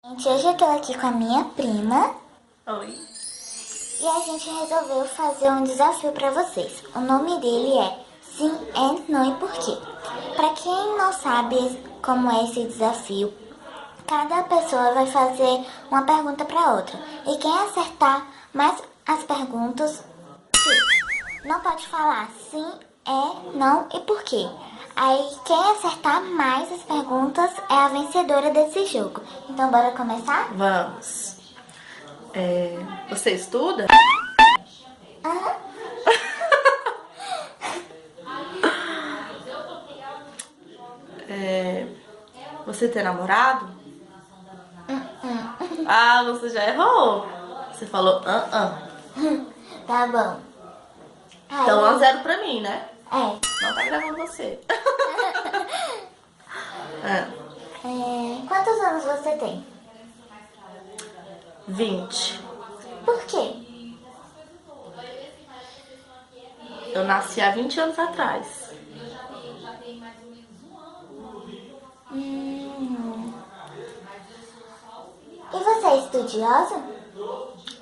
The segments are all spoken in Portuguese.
Gente, hoje eu tô aqui com a minha prima. Oi. E a gente resolveu fazer um desafio pra vocês. O nome dele é Sim and Não e Por quê. Pra quem não sabe como é esse desafio, cada pessoa vai fazer uma pergunta pra outra. E quem acertar mais as perguntas, não pode falar sim, não e por quê. Aí quem acertar mais as perguntas é a vencedora desse jogo. Então bora começar? Vamos. Você estuda? Aham. Você tem namorado? Ah, você já errou. Você falou Tá bom. Aí, Então 1-0 pra mim, né? É. Não tá gravando você. Ah, Quantos anos você tem? 20. Por quê? Eu nasci há 20 anos atrás. E você é estudiosa?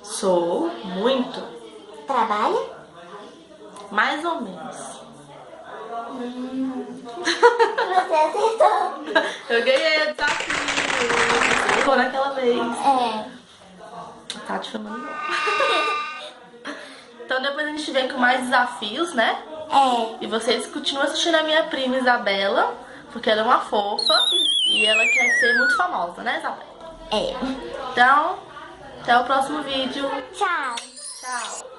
Sou muito. Trabalha? Mais ou menos. Você acertou. Eu ganhei o desafio. Você errou naquela vez. Tá te chamando não. Então depois a gente vem com mais desafios, né? E vocês continuam assistindo a minha prima Isabela, porque ela é uma fofa e ela quer ser muito famosa, né, Isabela? Então, até o próximo vídeo. Tchau. Tchau.